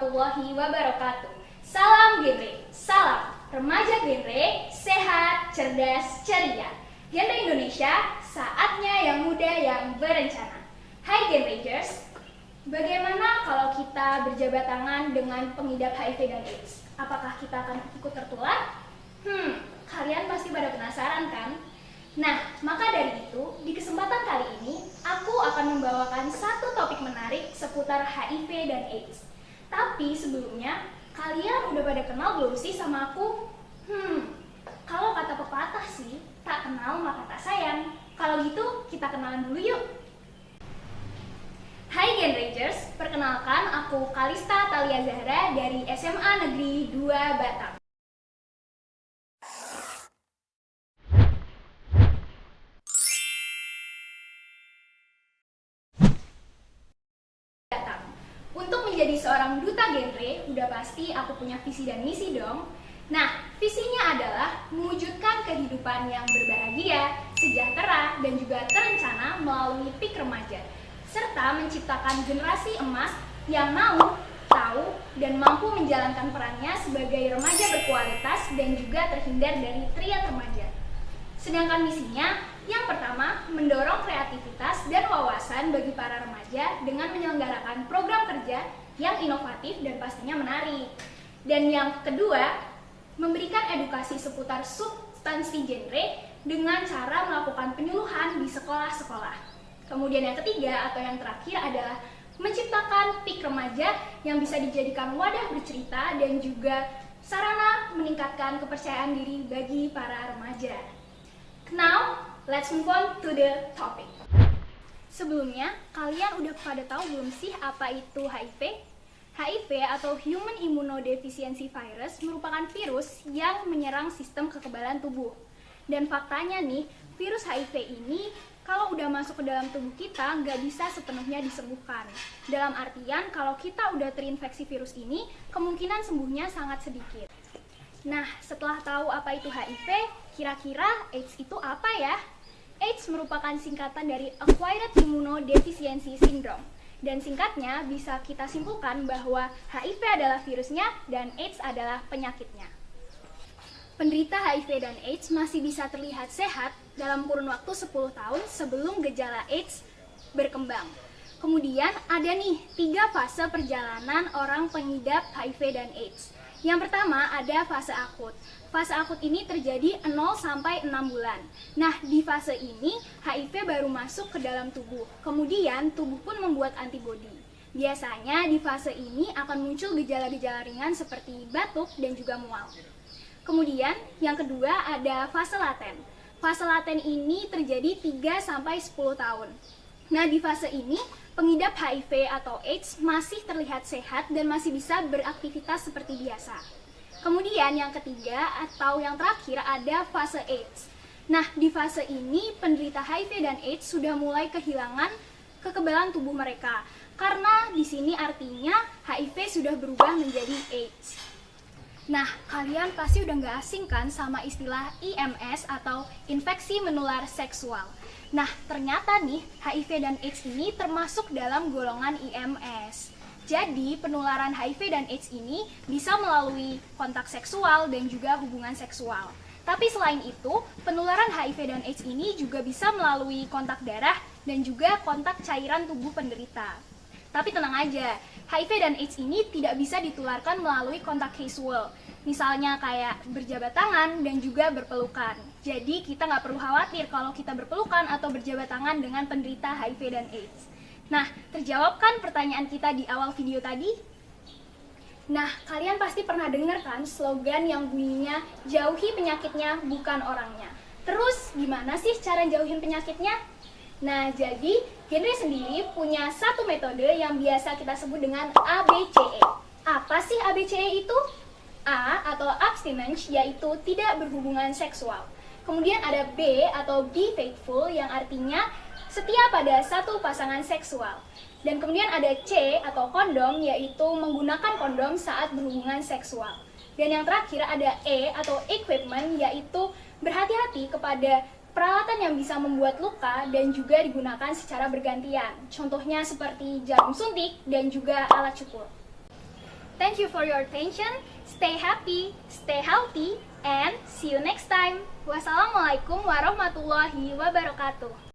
warahmatullahi wabarakatuh. Salam genre, salam remaja genre, sehat, cerdas, ceria. Genre Indonesia, saatnya yang muda yang berencana. Hai Genragers, bagaimana kalau kita berjabat tangan dengan pengidap HIV dan AIDS? Apakah kita akan ikut tertular? Kalian pasti pada penasaran kan? Nah, maka dari itu, di kesempatan kali ini, aku akan membawakan satu topik menarik seputar HIV dan AIDS. Tapi sebelumnya, kalian udah pada kenal belum sih sama aku? Kalau kata pepatah sih, tak kenal maka tak sayang. Kalau gitu, kita kenalan dulu yuk. Hai Genragers, perkenalkan aku Kalista Talia Zahra dari SMA Negeri 2 Batam. Untuk menjadi seorang duta genre, udah pasti aku punya visi dan misi dong. Nah, visinya adalah mewujudkan kehidupan yang berbahagia, sejahtera, dan juga terencana melalui peak remaja, serta menciptakan generasi emas yang mau, tahu, dan mampu menjalankan perannya sebagai remaja berkualitas dan juga terhindar dari triad remaja. Sedangkan misinya, yang pertama, mendorong kreativitas dan wawasan bagi para remaja dengan menyelenggarakan program kerja yang inovatif dan pastinya menarik. Dan yang kedua, memberikan edukasi seputar substansi genre dengan cara melakukan penyuluhan di sekolah-sekolah. Kemudian yang ketiga atau yang terakhir adalah menciptakan peak remaja yang bisa dijadikan wadah bercerita dan juga sarana meningkatkan kepercayaan diri bagi para remaja. Now, let's move on to the topic. Sebelumnya, kalian udah pada tahu belum sih apa itu HIV? HIV atau Human Immunodeficiency Virus merupakan virus yang menyerang sistem kekebalan tubuh. Dan faktanya nih, virus HIV ini kalau udah masuk ke dalam tubuh kita nggak bisa sepenuhnya disembuhkan. Dalam artian kalau kita udah terinfeksi virus ini, kemungkinan sembuhnya sangat sedikit. Nah, setelah tahu apa itu HIV, kira-kira AIDS itu apa ya? AIDS merupakan singkatan dari Acquired Immunodeficiency Syndrome. Dan singkatnya bisa kita simpulkan bahwa HIV adalah virusnya dan AIDS adalah penyakitnya. Penderita HIV dan AIDS masih bisa terlihat sehat dalam kurun waktu 10 tahun sebelum gejala AIDS berkembang. Kemudian ada nih 3 fase perjalanan orang pengidap HIV dan AIDS. Yang pertama ada fase akut. Fase akut ini terjadi 0 sampai 6 bulan. Nah, di fase ini HIV baru masuk ke dalam tubuh. Kemudian tubuh pun membuat antibodi. Biasanya di fase ini akan muncul gejala-gejala ringan seperti batuk dan juga mual. Kemudian yang kedua ada fase laten. Fase laten ini terjadi 3 sampai 10 tahun. Nah, di fase ini pengidap HIV atau AIDS masih terlihat sehat dan masih bisa beraktivitas seperti biasa. Kemudian yang ketiga atau yang terakhir ada fase AIDS. Nah, di fase ini penderita HIV dan AIDS sudah mulai kehilangan kekebalan tubuh mereka. Karena di sini artinya HIV sudah berubah menjadi AIDS. Nah, kalian pasti udah nggak asing kan sama istilah IMS atau infeksi menular seksual. Nah, ternyata nih HIV dan AIDS ini termasuk dalam golongan IMS. Jadi, penularan HIV dan AIDS ini bisa melalui kontak seksual dan juga hubungan seksual. Tapi selain itu, penularan HIV dan AIDS ini juga bisa melalui kontak darah dan juga kontak cairan tubuh penderita. Tapi tenang aja, HIV dan AIDS ini tidak bisa ditularkan melalui kontak casual. Misalnya kayak berjabat tangan dan juga berpelukan. Jadi kita nggak perlu khawatir kalau kita berpelukan atau berjabat tangan dengan penderita HIV dan AIDS. Nah, terjawab kan pertanyaan kita di awal video tadi? Nah, kalian pasti pernah dengar kan slogan yang bunyinya jauhi penyakitnya bukan orangnya. Terus gimana sih cara jauhin penyakitnya? Nah, jadi genre sendiri punya satu metode yang biasa kita sebut dengan ABCE. Apa sih ABCE itu? A atau abstinence yaitu tidak berhubungan seksual. Kemudian ada B atau be faithful yang artinya setia pada satu pasangan seksual. Dan kemudian ada C atau kondom yaitu menggunakan kondom saat berhubungan seksual. Dan yang terakhir ada E atau equipment yaitu berhati-hati kepada peralatan yang bisa membuat luka dan juga digunakan secara bergantian. Contohnya seperti jarum suntik dan juga alat cukur. Thank you for your attention. Stay happy, stay healthy, and see you next time. Wassalamualaikum warahmatullahi wabarakatuh.